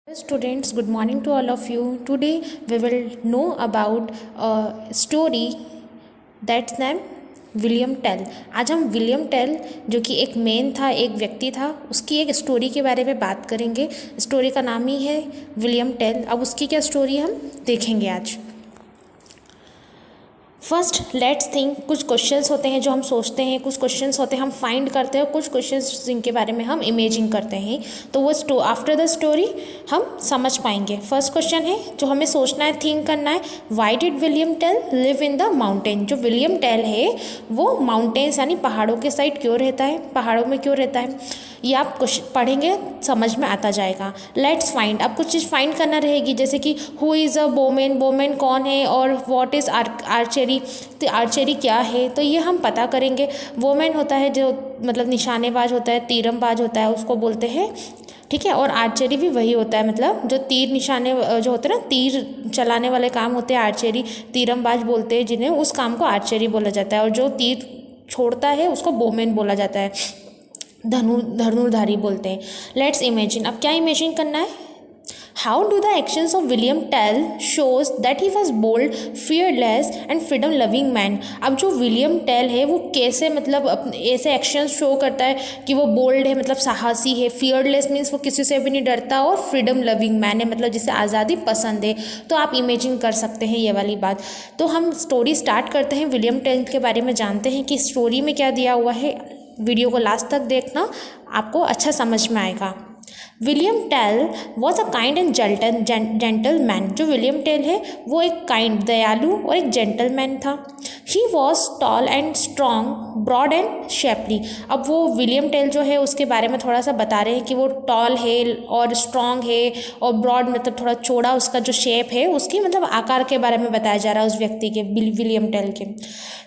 Students, good morning to all of you. Today we will know about a story that's named William Tell. आज हम William tell जो कि एक man था, एक व्यक्ति था, उसकी एक स्टोरी के बारे में बात करेंगे। स्टोरी का नाम ही है विलियम टेल। अब उसकी क्या स्टोरी हम देखेंगे आज। First let's think. कुछ क्वेश्चंस होते हैं जो हम सोचते हैं, कुछ क्वेश्चंस होते हैं हम फाइंड करते हैं, कुछ क्वेश्चंस जिनके बारे में हम इमेजिन करते हैं। तो वो आफ्टर द स्टोरी हम समझ पाएंगे। फर्स्ट क्वेश्चन है जो हमें सोचना है, थिंक करना है, why did William Tell live in the mountain. जो विलियम टेल है वो माउंटेन्स यानी पहाड़ों के साइड क्यों रहता है, पहाड़ों में क्यों रहता है, ये आप पढ़ेंगे समझ में आता जाएगा। Let's find. अब कुछ चीज़ फाइंड करना रहेगी, जैसे कि हु इज़ अ बोमेन, बोमेन कौन है, और व्हाट इज़ आर्चरी, तो आर्चरी क्या है, तो ये हम पता करेंगे। वोमेन होता है जो मतलब निशानेबाज होता है, तीरंबाज होता है, उसको बोलते हैं, ठीक है। और आर्चरी भी वही होता है, मतलब जो तीर निशाने जो होते हैं ना, तीर चलाने वाले काम होते हैं आर्चरी, तीरंबाज बोलते हैं जिन्हें, उस काम को आर्चरी बोला जाता है। और जो तीर छोड़ता है उसको बोमेन बोला जाता है, धनुर्धारी बोलते हैं। Let's imagine. अब क्या इमेजिन करना है, how do the actions of William Tell shows that he was bold, fearless and freedom loving man. अब जो विलियम टेल है वो कैसे मतलब ऐसे एक्शंस शो करता है कि वो बोल्ड है, मतलब साहसी है, फियरलेस मीन्स वो किसी से भी नहीं डरता, और फ्रीडम लविंग मैन है, मतलब जिसे आज़ादी पसंद है। तो आप इमेजिन कर सकते हैं ये वाली बात। तो हम स्टोरी स्टार्ट करते हैं, विलियम टेल के बारे में जानते हैं कि स्टोरी में क्या दिया हुआ है। वीडियो को लास्ट तक देखना, आपको अच्छा समझ में आएगा। William Tell was a kind and gentleman. जो विलियम टेल है वो एक काइंड, दयालु और एक जेंटलमैन था। He was tall and strong, broad and shapely. अब वो विलियम टेल जो है उसके बारे में थोड़ा सा बता रहे हैं कि वो टॉल है और स्ट्रॉन्ग है, और ब्रॉड मतलब थोड़ा चौड़ा उसका जो शेप है, उसकी मतलब आकार के बारे में बताया जा रहा है उस व्यक्ति के, विलियम टेल के।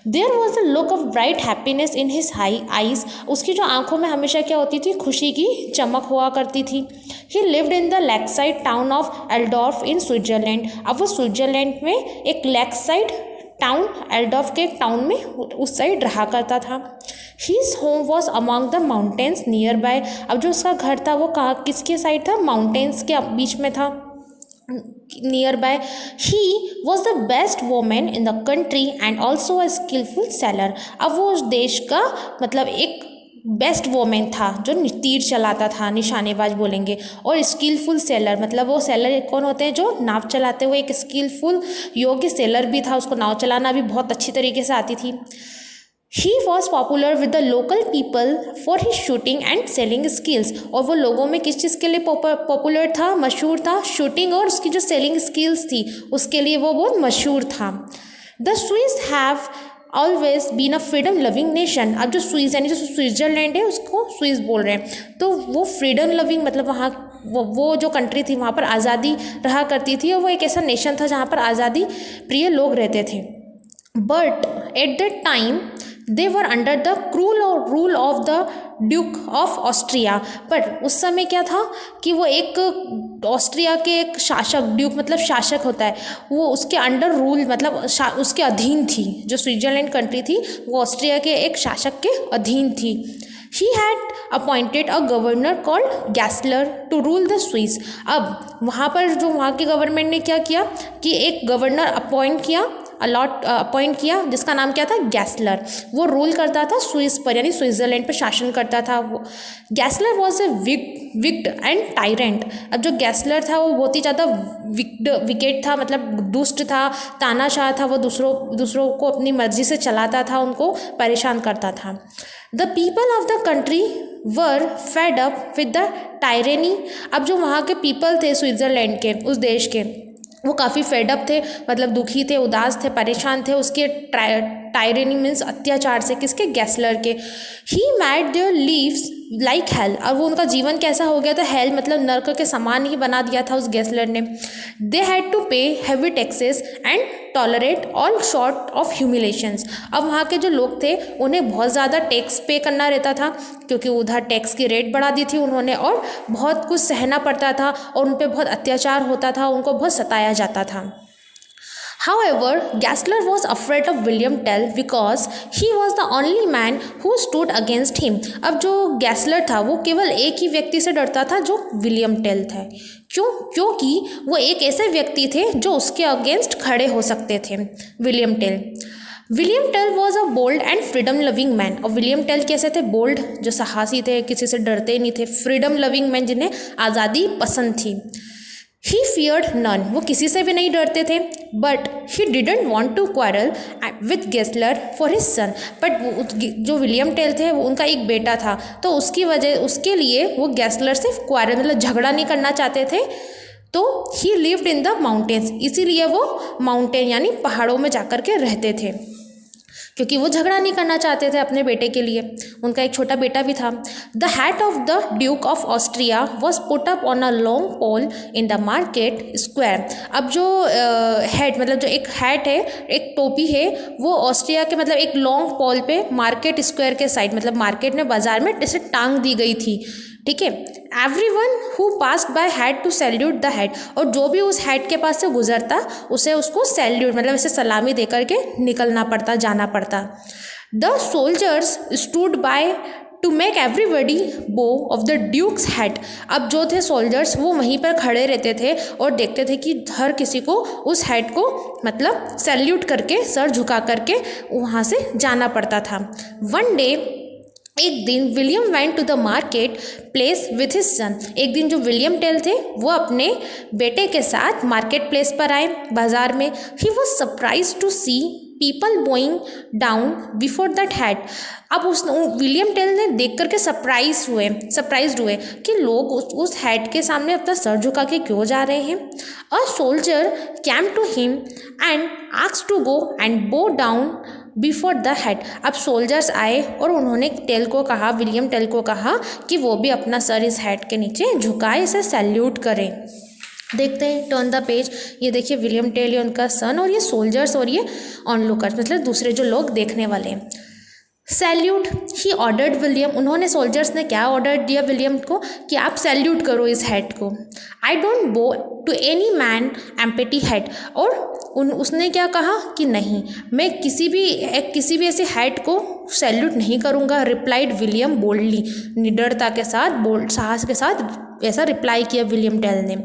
There was a look of bright happiness in his eyes. उसकी जो आंखों में हमेशा क्या होती थी, खुशी की चमक हुआ करती थी। He lived in the lakeside town of Altdorf in Switzerland. अब वो स्विट्जरलैंड में एक लेकसाइड टाउन, एल्डोर्फ के टाउन में उस साइड रहा करता था। His home was among the mountains near by. अब जो उसका घर था वो कहाँ, किसके साइड था, माउंटेन्स के बीच में था, nearby. He was the best bowman in the country and also a skillful sailor. अब वो उस देश का मतलब एक बेस्ट वोमेन था जो तीर चलाता था, निशानेबाज बोलेंगे, और स्किलफुल सेलर, मतलब वो सेलर कौन होते हैं, जो नाव चलाते हुए, एक स्किलफुल योग्य सेलर भी था, उसको नाव चलाना भी बहुत अच्छी तरीके से आती थी। He was popular with the local people for his shooting and selling skills। और वो लोगों में किस चीज़ के लिए पॉपुलर था, मशहूर था, शूटिंग और उसकी जो सेलिंग स्किल्स थी उसके लिए वो बहुत मशहूर था। The Swiss have always been a freedom loving nation। अब जो स्विस यानी जो स्विट्जरलैंड है उसको स्विस बोल रहे हैं, तो वो फ्रीडम लविंग मतलब वहाँ वो जो कंट्री थी वहाँ पर आज़ादी रहा करती थी, और वो एक ऐसा नेशन था जहाँ पर आज़ादी प्रिय लोग रहते थे। But at that time they were under the cruel rule of the duke of Austria. पर उस समय क्या था कि वो एक ऑस्ट्रिया के एक शासक, ड्यूक मतलब शासक होता है, वो उसके अंडर रूल मतलब उसके अधीन थी। जो स्विट्जरलैंड कंट्री थी वो ऑस्ट्रिया के एक शासक के अधीन थी। He had appointed a governor called गैस्लर to rule the Swiss। अब वहाँ पर जो वहाँ के गवर्नमेंट ने क्या किया कि एक गवर्नर अपॉइंट किया जिसका नाम क्या था, गैस्लर। वो रूल करता था स्विस पर, यानी स्विट्जरलैंड पर शासन करता था वो। Gessler was a wicked and tyrant. अब जो गैस्लर था वो बहुत ही ज़्यादा विकेट था, मतलब दुष्ट था, तानाशाह था, वो दूसरों को अपनी मर्जी से चलाता था, उनको परेशान करता था। The people of the country were fed up with the टायरेनी। अब जो वहाँ के पीपल थे स्विट्जरलैंड के, उस देश के, वो काफ़ी फेडअप थे, मतलब दुखी थे, उदास थे, परेशान थे उसके टायरेनी मीन्स अत्याचार से, किसके, गैस्लर के। He made their lives like hell. अब वो उनका जीवन कैसा हो गया था, हेल मतलब नर्क के समान ही बना दिया था उस गैस्लर ने। They had to pay heavy taxes and tolerate all sort of humiliations. अब वहाँ के जो लोग थे उन्हें बहुत ज़्यादा टैक्स पे करना रहता था, क्योंकि उधर टैक्स की रेट बढ़ा दी थी उन्होंने, और बहुत कुछ सहना पड़ता था, और उन पर बहुत अत्याचार होता था, उनको बहुत सताया जाता था। However, Gessler was afraid of William Tell because he was the only man who stood against him. अब जो गैसलर था वो केवल एक ही व्यक्ति से डरता था जो विलियम टेल था। क्यों? क्योंकि वो एक ऐसे व्यक्ति थे जो उसके अगेंस्ट खड़े हो सकते थे। William Tell was a bold and freedom loving man. और विलियम टेल कैसे थे? बोल्ड, जो साहसी थे, किसी से डरते नहीं थे, फ्रीडम लविंग मैन, जिन्हें आज़ादी पसंद थी। ही फियर्ड नन, वो किसी से भी नहीं डरते थे। But he didn't want to quarrel with Gessler for his son. But जो विलियम टेल थे वो उनका एक बेटा था, तो उसके लिए वो गेस्लर से क्वारल मतलब झगड़ा नहीं करना चाहते थे। तो ही लिव्ड इन द माउंटेन्स, इसीलिए वो माउंटेन यानी पहाड़ों में जाकर के रहते थे, क्योंकि वो झगड़ा नहीं करना चाहते थे अपने बेटे के लिए। उनका एक छोटा बेटा भी था। The hat of the duke of Austria was put up on a long pole in the market square. अब जो हैट मतलब जो एक हैट है, एक टोपी है, वो ऑस्ट्रिया के मतलब एक लॉन्ग पोल पे मार्केट स्क्वायर के साइड मतलब मार्केट में, बाजार में जैसे टांग दी गई थी। ठीक है। Everyone who passed by had to salute the hat, और जो भी उस हैड के पास से गुजरता उसे उसको सैल्यूट मतलब ऐसे सलामी दे करके निकलना पड़ता, जाना पड़ता। The soldiers stood by two make everybody बो ऑफ द ड्यूक्स हैट। अब जो थे सोल्जर्स वो वहीं पर खड़े रहते थे और देखते थे कि हर किसी को उस हैट को मतलब सैल्यूट करके, सर झुका करके वहाँ से जाना पड़ता था। वन डे, एक दिन William went to the market place with his son. एक दिन जो विलियम टेल थे वो अपने बेटे के साथ मार्केट प्लेस पर आए, बाजार में। He was surprise to see people bowing down before that hat. अब विलियम टेल ने देख करके सरप्राइज्ड हुए कि लोग उस हैट के सामने अपना सर झुका के क्यों जा रहे हैं। A soldier came to him and asked to go and bow down before the hat. अब सोल्जर्स आए और उन्होंने विलियम टेल को कहा कि वो भी अपना सर इस हैट के नीचे झुकाए, इसे सैल्यूट करें। देखते हैं, टर्न द पेज। ये देखिए विलियम टेल, ये उनका सन, और ये सोल्जर्स और ये ऑनलुकर्स मतलब दूसरे जो लोग देखने वाले हैं। Salute he ordered William. उन्होंने, सोल्जर्स ने क्या ऑर्डर दिया विलियम को कि आप सैल्यूट करो इस हैट को। I don't bow to any man empty hat. और उसने क्या कहा कि नहीं, मैं किसी भी ऐसे हैट को सैल्यूट नहीं करूँगा। रिप्लाइड विलियम बोल्डली, निडरता के साथ, बोल्ड साहस के साथ ऐसा रिप्लाई किया विलियम टेल ने।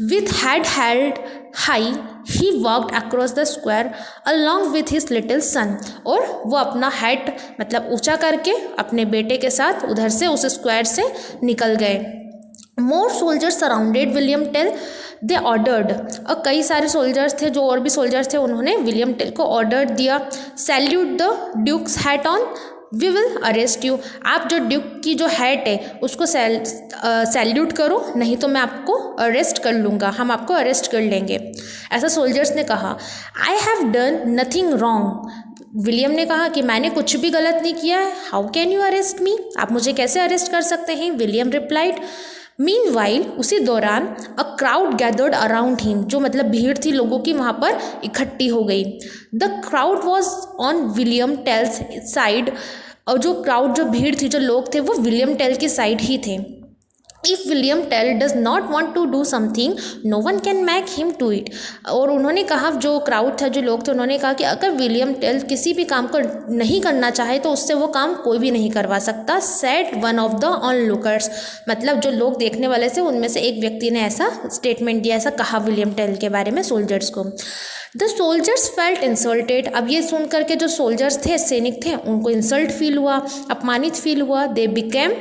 With head held high he walked across the square along with his little son. और वो अपना हैट मतलब ऊंचा करके अपने बेटे के साथ उधर से उस स्क्वायर से निकल गए। मोर सोल्जर्स सराउंडेड विलियम टेल, दे ऑर्डर्ड। और कई सारे सोल्जर्स थे, जो और भी सोल्जर्स थे, उन्होंने विलियम टेल को ऑर्डर दिया, salute the duke's hat on, we will arrest you. आप जो ड्यूक की जो हैट है उसको सैल्यूट करो, नहीं तो मैं आपको अरेस्ट कर लूँगा, हम आपको अरेस्ट कर लेंगे, ऐसा सोल्जर्स ने कहा। I have done nothing wrong. William ने कहा कि मैंने कुछ भी गलत नहीं किया है। हाउ कैन यू अरेस्ट मी, आप मुझे कैसे अरेस्ट कर सकते हैं? William replied. मीनवाइल, उसी दौरान, a crowd gathered around him, जो मतलब भीड़ थी लोगों की वहाँ पर इकट्ठी हो गई। The crowd was on William Tell's side. और जो भीड़ थी, जो लोग थे, वो विलियम टेल की साइड ही थे। If William Tell does not want to do something, no one can make him to it. और उन्होंने कहा, जो क्राउड था, जो लोग थे, उन्होंने कहा कि अगर विलियम टेल किसी भी काम को नहीं करना चाहे तो उससे वो काम कोई भी नहीं करवा सकता। सेड वन ऑफ द ऑनलुकर्स, मतलब जो लोग देखने वाले थे उनमें से एक व्यक्ति ने ऐसा स्टेटमेंट दिया, ऐसा कहा विलियम टेल के बारे में सोल्जर्स को। The soldiers felt insulted. अब ये सुन करके जो सोल्जर्स थे, सैनिक थे, उनको इंसल्ट फील हुआ, अपमानित फील हुआ। They became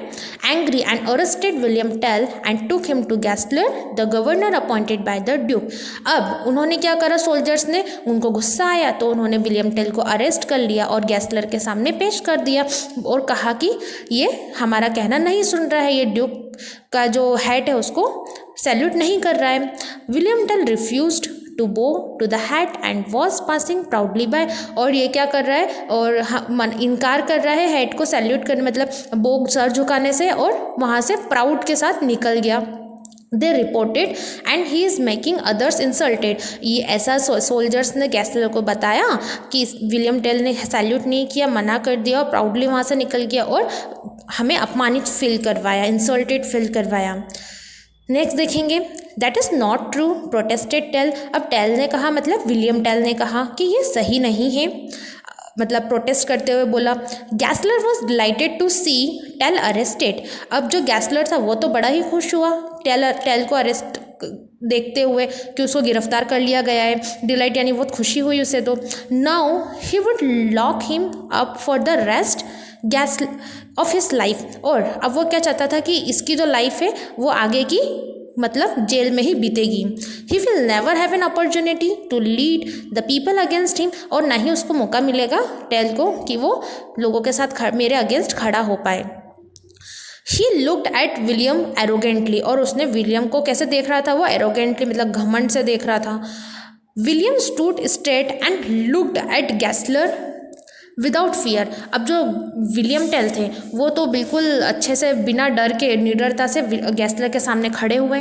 angry and arrested William Tell and took him to Gessler, the governor appointed by the duke. अब उन्होंने क्या करा, सोल्जर्स ने, उनको गुस्सा आया तो उन्होंने विलियम टेल को अरेस्ट कर लिया और गैस्लर के सामने पेश कर दिया और कहा कि ये हमारा कहना नहीं सुन रहा है, ये ड्यूक का जो हेड है उसको सैल्यूट नहीं कर रहा है। William Tell refused to bow to the hat and was passing proudly by. और ये क्या कर रहा है, और इनकार कर रहा है हेड को सैल्यूट करने, मतलब बो सर झुकाने से, और वहाँ से प्राउड के साथ निकल गया। They reported and he is making others insulted. ये ऐसा सोल्जर्स ने गैस्लर को बताया कि विलियम टेल ने सैल्यूट नहीं किया, मना कर दिया और प्राउडली वहाँ से निकल गया और हमें अपमानित फील करवाया, इंसल्टेड फील करवाया। नेक्स्ट देखेंगे, that is not true protested Tell. अब टेल ने कहा, मतलब विलियम टेल ने कहा कि ये सही नहीं है, मतलब प्रोटेस्ट करते हुए बोला। Gessler was delighted to see Tell arrested. अब जो गैसलर था वो तो बड़ा ही खुश हुआ टेल को अरेस्ट देखते हुए कि उसको गिरफ्तार कर लिया गया है। डिलाइट यानी बहुत खुशी हुई उसे। तो now he would lock him up for the rest gas off his life. और अब वो क्या चाहता था कि इसकी जो लाइफ है वो आगे की मतलब जेल में ही बीतेगी। He will never have an opportunity to lead the people against him. और ना ही उसको मौका मिलेगा टेल को कि वो लोगों के साथ मेरे अगेंस्ट खड़ा हो पाए। He looked at William arrogantly. और उसने विलियम को कैसे देख रहा था, वो एरोगेंटली मतलब घमंड से देख रहा था। William stood straight and looked at Gessler without fear. अब जो विलियम टेल थे वो तो बिल्कुल अच्छे से बिना डर के निडरता से गैसलर के सामने खड़े हुए।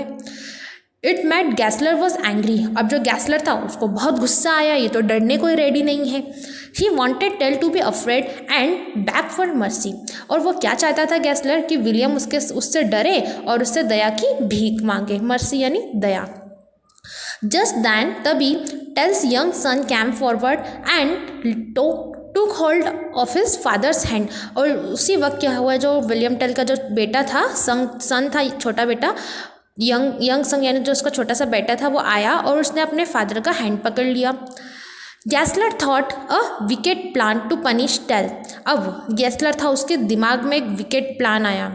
It made Gessler was angry. अब जो गैसलर था उसको बहुत गुस्सा आया, ये तो डरने को ही रेडी नहीं है। He wanted Tell to be afraid and beg for mercy. और वो क्या चाहता था गैसलर कि विलियम उससे डरे और उससे दया की भीख मांगे। मर्सी यानी दया। जस्ट दैन तभी Tell's young son came forward and took hold of his father's hand. और उसी वक्त क्या हुआ, जो विलियम टेल का जो बेटा था, सन था, छोटा बेटा, यंग सन यानी जो उसका छोटा सा बेटा था, वो आया और उसने अपने फादर का हैंड पकड़ लिया। Gessler thought a wicked plan to punish Tell. अब गैसलर था, उसके दिमाग में एक विकेट प्लान आया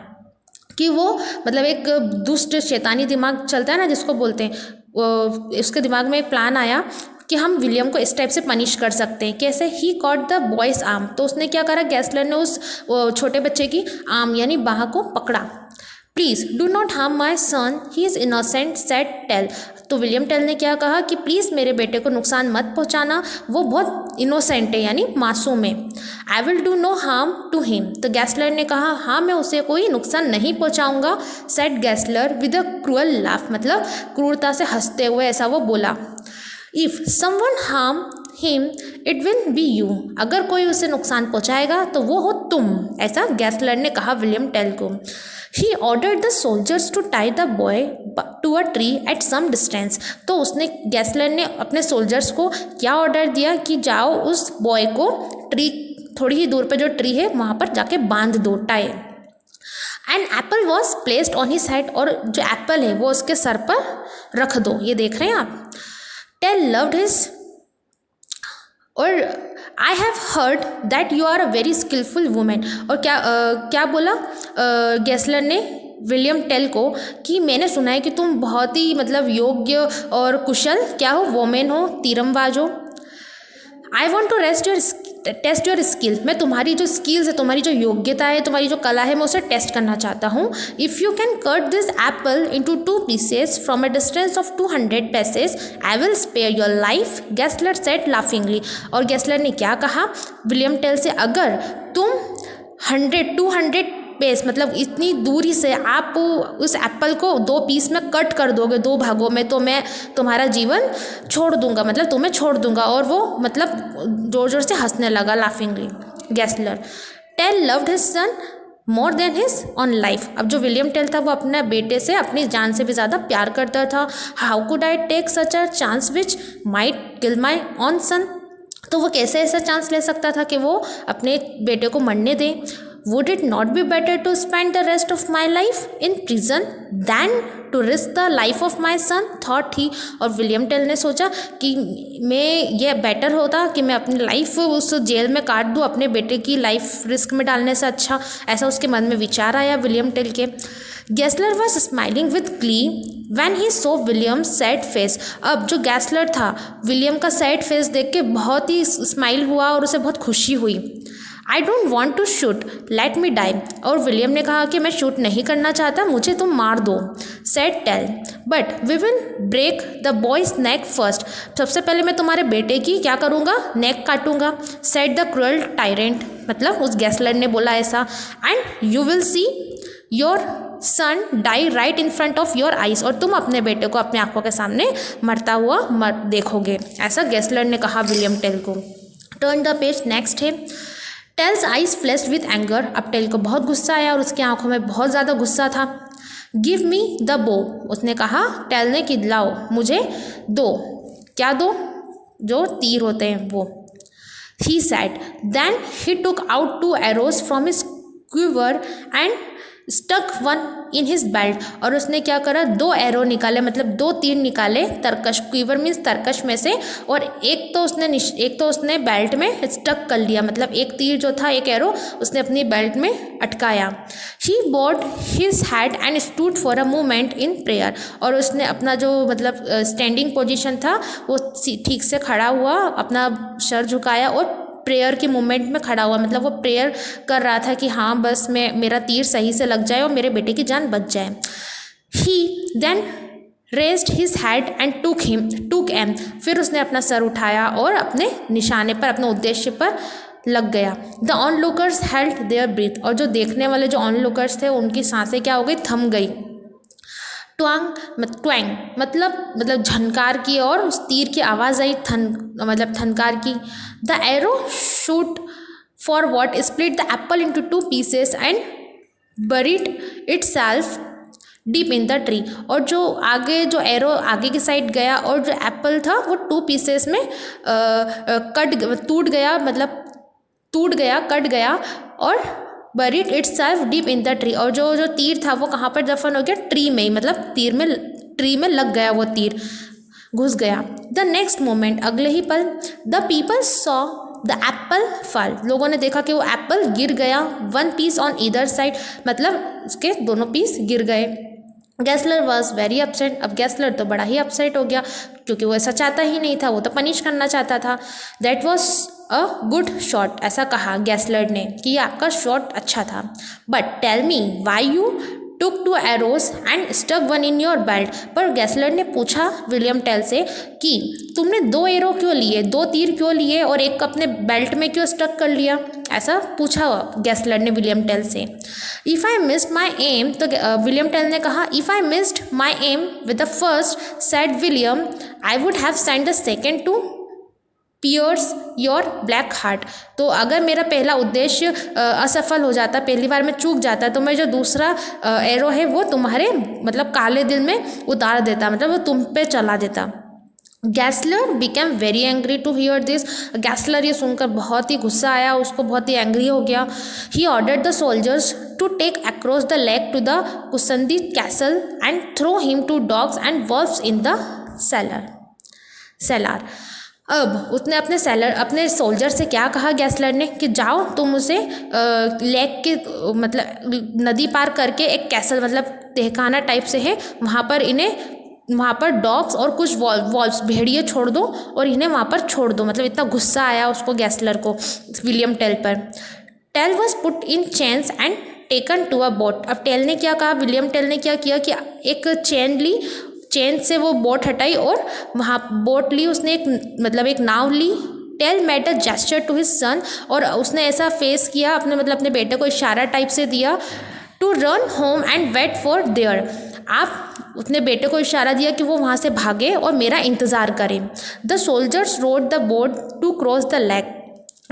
कि वो मतलब एक दुष्ट शैतानी दिमाग चलता है ना जिसको बोलते हैं, उसके दिमाग में एक प्लान आया कि हम विलियम को इस टाइप से पनिश कर सकते हैं। कैसे? ही कॉट द बॉयज़ आर्म। तो उसने क्या करा, गैसलर ने उस छोटे बच्चे की आर्म यानी बाह को पकड़ा। Please do not harm my son, he is innocent said Tell. तो विलियम टेल ने क्या कहा कि प्लीज़ मेरे बेटे को नुकसान मत पहुंचाना, वो बहुत इनोसेंट है यानी मासूम है। I will do no harm to him. तो गैसलर ने कहा हाँ मैं उसे कोई नुकसान नहीं पहुंचाऊंगा। Said Gessler with a cruel laugh, मतलब क्रूरता से हंसते हुए ऐसा वो बोला। If someone harm him it will be you. अगर कोई उसे नुकसान पहुंचाएगा तो वो हो तुम, ऐसा गैसलर ने कहा विलियम टेल को। He ordered the soldiers to tie the boy to a tree at some distance. तो उसने गैसलर ने अपने सोल्जर्स को क्या ऑर्डर दिया कि जाओ उस बॉय को ट्री, थोड़ी ही दूर पे जो ट्री है वहाँ पर जाके बांध दो, tie. An apple was placed on his head. और जो एप्पल है वो उसके सर पर रख दो। ये देख रहे हैं आप। Tell loved his. और I have heard that you are a very skilful women. और क्या बोला गैसलर ने विलियम टेल को कि मैंने सुना है कि तुम बहुत ही मतलब योग्य और कुशल क्या हो, वोमेन हो, तीरंबाज हो। I want to test your skill. मैं तुम्हारी जो स्किल्स है, तुम्हारी जो योग्यता है, तुम्हारी जो कला है, मैं उसे टेस्ट करना चाहता हूँ। If you can cut this apple into 2 pieces from a distance of 200 paces I will spare your life, Gessler said laughingly. और गैसलर ने क्या कहा विलियम टेल से, अगर तुम 200 पेस मतलब इतनी दूरी से आप उस एप्पल को 2 पीस में कट कर दोगे, 2 भागों में, तो मैं तुम्हारा जीवन छोड़ दूंगा, मतलब तुम्हें छोड़ दूंगा। और वो मतलब जोर जोर से हंसने लगा, laughingly, Gessler. Tell loved his son more than his own life. अब जो विलियम टेल था वो अपने बेटे से अपनी जान से भी ज़्यादा प्यार करता था। How could I take such a chance which might kill my own son. तो वो कैसे ऐसा चांस ले सकता था कि वो अपने बेटे को मरने दे। Would it not be better to spend the rest of my life in prison than to risk the life of my son? thought he। और विलियम टेल ने सोचा कि मैं ये बेटर होता कि मैं अपनी लाइफ उस जेल में काट दूँ, अपने बेटे की लाइफ रिस्क में डालने से अच्छा, ऐसा उसके मन में विचार आया विलियम टेल के। Gessler was smiling with glee when he saw William sad face. अब जो गैसलर था विलियम का सैड फेस देख के बहुत ही स्माइल हुआ और उसे बहुत खुशी हुई। I don't want to shoot, let me die. और विलियम ने कहा कि मैं शूट नहीं करना चाहता, मुझे तुम मार दो। Said Tell but we will break the boy's neck first. सबसे पहले मैं तुम्हारे बेटे की क्या करूँगा, नेक काटूंगा। सेड द क्रूअल टायरेंट, मतलब उस गैसलर ने बोला ऐसा। And you will see your son die right in front of your eyes. और तुम अपने बेटे को अपने आंखों के सामने मरता हुआ देखोगे, ऐसा गैसलर ने कहा विलियम टेल को। टर्न द पेज, नेक्स्ट है। Tell's eyes flashed with anger. अब टेल को बहुत गुस्सा आया और उसकी आंखों में बहुत ज़्यादा गुस्सा था। गिव मी द बो, उसने कहा टेल ने कि लाओ मुझे दो, क्या दो, जो तीर होते हैं वो। He said, then he took out 2 arrows from his quiver and stuck one in his belt, और उसने क्या करा, 2 एरो निकाले, मतलब 2 तीर निकाले तरकश, क्वीवर मीन्स तरकश में से, और एक तो उसने बेल्ट में स्टक कर लिया, मतलब एक तीर जो था, एक एरो उसने अपनी बेल्ट में अटकाया। He bowed his head and stood for a moment in prayer, और उसने अपना जो मतलब स्टैंडिंग पोजीशन था वो ठीक से खड़ा हुआ, अपना सर झुकाया और प्रेयर के मोमेंट में खड़ा हुआ, मतलब वो प्रेयर कर रहा था कि हाँ बस मेरा तीर सही से लग जाए और मेरे बेटे की जान बच जाए। He then raised his head and took aim, फिर उसने अपना सर उठाया और अपने निशाने पर, अपने उद्देश्य पर लग गया। The onlookers held their breath, और जो देखने वाले जो onlookers थे उनकी सांसें क्या हो गई, थम गई। ट्वैंग मतलब झनकार की, और उस तीर की आवाज़ आई मतलब थनकार की। The arrow shoot for what split the Apple into 2 pieces and buried itself deep in the tree, और जो एरो आगे की साइड गया और जो एप्पल था वो 2 pieces में कट गया और buried itself deep in the tree, और जो तीर था वो कहाँ पर दफन हो गया, ट्री में ही, मतलब ट्री में लग गया, वो तीर घुस गया। द नेक्स्ट मोमेंट, अगले ही पल, the people saw the Apple fall, लोगों ने देखा कि वो एप्पल गिर गया, 1 piece ऑन ईदर साइड, मतलब उसके दोनों पीस गिर गए। गैसलर वॉज वेरी अपसेट, अब गैसलर तो बड़ा ही अपसेट हो गया, क्योंकि वो ऐसा चाहता ही नहीं था, वो तो पनिश करना चाहता था। That was a good shot, ऐसा कहा गैसलर ने कि आपका शॉट अच्छा था। But tell me why you took 2 arrows and stuck 1 in your belt, पर गैसलर ने पूछा विलियम टेल से कि तुमने 2 एरो क्यों लिए, 2 तीर क्यों लिए और एक अपने बेल्ट में क्यों स्टक कर लिया, ऐसा पूछा गैसलर ने विलियम टेल से। If I missed my aim, तो विलियम टेल ने कहा if I missed my aim with the first, said William, I would have send the second to pierce your black heart, तो अगर मेरा पहला उद्देश्य असफल हो जाता, पहली बार में चूक जाता, तो मैं जो दूसरा एरो है वो तुम्हारे मतलब काले दिल में उतार देता, मतलब वो तुम पे चला देता। Gessler became very angry to hear this, Gessler ये सुनकर बहुत ही गुस्सा आया, उसको बहुत ही एंग्री हो गया। He ordered the soldiers to take across the lake to the Kussnacht castle and throw him to dogs and wolves in the cellar. अब उसने अपने सोल्जर से क्या कहा गैसलर ने कि जाओ तुम उसे लेक के मतलब नदी पार करके एक कैसल मतलब तहखाना टाइप से है वहाँ पर डॉग्स और कुछ वॉल्व्स भेड़िए छोड़ दो और इन्हें वहाँ पर छोड़ दो, मतलब इतना गुस्सा आया उसको गैसलर को विलियम टेल पर। Tell was put in chains and taken to a boat, अब टेल ने क्या कहा, विलियम टेल ने क्या किया कि एक चेन से वो बोट हटाई और वहाँ बोट ली उसने, एक नाव ली। Tell made a gesture to his son, और उसने ऐसा फेस किया अपने बेटे को इशारा टाइप से दिया, to run home and wait for there, आप अपने बेटे को इशारा दिया कि वो वहाँ से भागे और मेरा इंतज़ार करें। The soldiers rode the boat to cross the lake,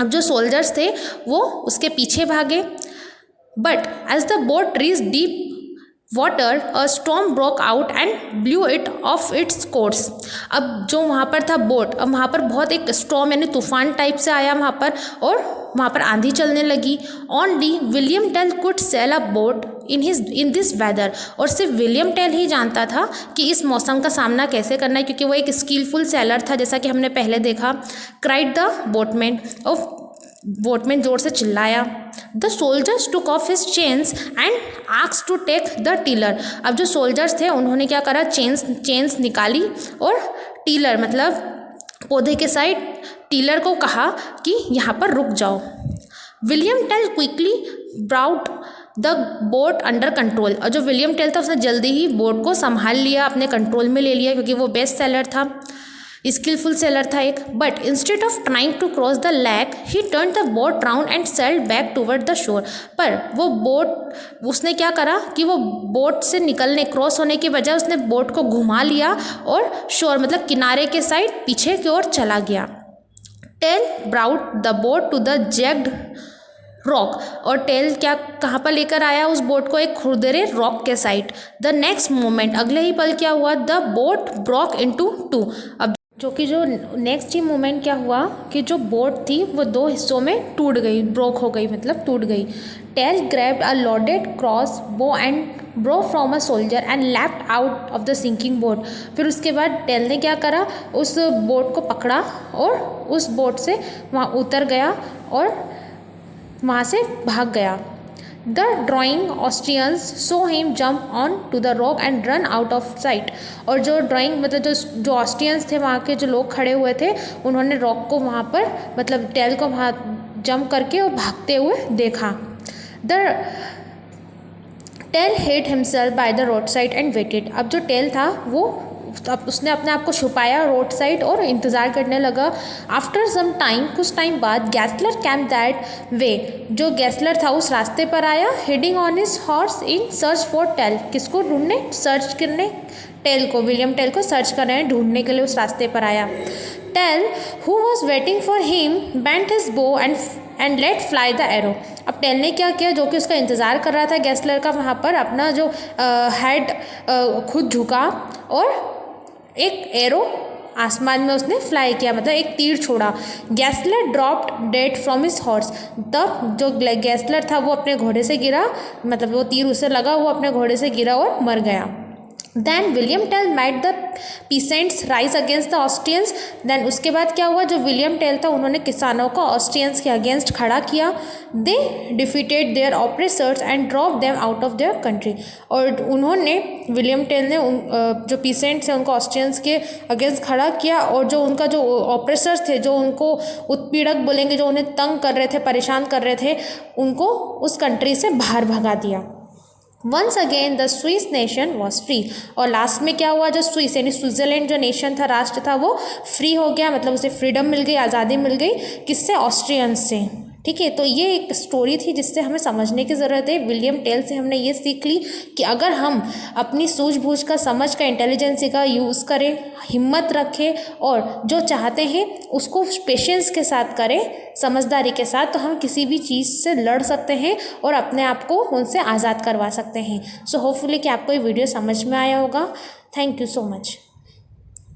अब जो सोल्जर्स थे वो उसके पीछे भागे। But as the boat reach deep water a storm broke out and blew it off its course, अब जो वहाँ पर था बोट, अब वहाँ पर बहुत एक स्टॉर्म यानी तूफान टाइप से आया वहाँ पर, और वहाँ पर आंधी चलने लगी। Only William Tell could sail a boat in this weather, और सिर्फ विलियम टेल ही जानता था कि इस मौसम का सामना कैसे करना है, क्योंकि वो एक स्किलफुल सेलर था जैसा कि हमने पहले देखा। क्राइड द बोटमैन, और बोटमैन जोर से चिल्लाया। The soldiers took off his chains and asked to take the tiller, अब जो सोल्जर्स थे उन्होंने क्या करा, चेन्स निकाली और टीलर मतलब पौधे के साइड टीलर को कहा कि यहाँ पर रुक जाओ। William Tell quickly brought the boat under control, और जो विलियम टेल था उसने जल्दी ही बोट को संभाल लिया, अपने कंट्रोल में ले लिया, क्योंकि वो बेस्ट सेलर था, स्किलफुल सेलर था एक। But instead of trying to cross the lake he turn the boat round and sailed back toward the shore, पर वो बोट उसने क्या करा कि वो बोट से क्रॉस होने की बजाय उसने बोट को घुमा लिया और शोर मतलब किनारे के साइड पीछे की ओर चला गया। Tell brought the boat to the jagged rock, और टेल क्या कहाँ पर लेकर आया उस बोट को, एक खुरदरे रॉक के साइड। द नेक्स्ट मोमेंट, अगले ही पल क्या हुआ, the boat broke into two. अब जो नेक्स्ट ही मोमेंट क्या हुआ कि जो बोट थी वो दो हिस्सों में टूट गई, ब्रोक हो गई मतलब टूट गई। Tell grabbed a loaded crossbow and arrow from a soldier and left out of the sinking boat. फिर उसके बाद टेल ने क्या करा, उस बोट को पकड़ा और उस बोट से वहाँ उतर गया और वहाँ से भाग गया। The drowning Austrians saw him jump on to the rock and run out of sight. और जो ड्राइंग मतलब जो ऑस्ट्रियंस थे वहाँ के जो लोग खड़े हुए थे, उन्होंने रॉक को वहाँ पर मतलब टेल को वहाँ जंप करके और भागते हुए देखा। The Tell hid himself by the road side and waited. अब जो टेल था वो अब उसने अपने आप को छुपाया रोड साइड और इंतज़ार करने लगा। आफ्टर सम टाइम, कुछ टाइम बाद, गैसलर कैम दैट वे। जो गैसलर था उस रास्ते पर आया, heading on his horse in search for Tell. किसको ढूंढने, सर्च करने, टेल को, विलियम टेल को सर्च कर रहे हैं, ढूंढने के लिए उस रास्ते पर आया। Tell who was waiting for him bent his bow and let fly the arrow. अब टेल ने क्या किया, जो कि उसका इंतज़ार कर रहा था गैसलर का, वहाँ पर अपना जो हेड खुद झुका और एक एरो आसमान में उसने फ्लाई किया, मतलब एक तीर छोड़ा। Gessler dropped dead from his horse. तब जो गैसलर था वो अपने घोड़े से गिरा, मतलब वो तीर उसे लगा, वो अपने घोड़े से गिरा और मर गया। Then William Tell made the peasants rise against the Austrians. Then उसके बाद क्या हुआ, जो विलियम टेल था उन्होंने किसानों को ऑस्ट्रियंस के अगेंस्ट खड़ा किया। They defeated their oppressors and drop them out of their country. और उन्होंने, विलियम टेल ने जो पीसेंट्स हैं उनको ऑस्ट्रियंस के अगेंस्ट खड़ा किया, और जो उनका जो ऑपरेसर्स थे, जो उनको उत्पीड़क बोलेंगे, जो उन्हें तंग कर रहे थे, परेशान कर रहे थे, उनको उस कंट्री से बाहर भगा दिया। Once again the Swiss nation was free. और लास्ट में क्या हुआ, जो स्विस यानी स्विट्ज़रलैंड जो नेशन था, राष्ट्र था, वो फ्री हो गया, मतलब उसे फ्रीडम मिल गई, आज़ादी मिल गई। किससे, ऑस्ट्रियंस से। ठीक है, तो ये एक स्टोरी थी जिससे हमें समझने की ज़रूरत है। विलियम टेल से हमने ये सीख ली कि अगर हम अपनी सूझबूझ का, समझ का, इंटेलिजेंसी का यूज़ करें, हिम्मत रखें और जो चाहते हैं उसको पेशेंस के साथ करें, समझदारी के साथ, तो हम किसी भी चीज़ से लड़ सकते हैं और अपने आप को उनसे आज़ाद करवा सकते हैं। सो होपफुली कि आपको ये वीडियो समझ में आया होगा। Thank you so much.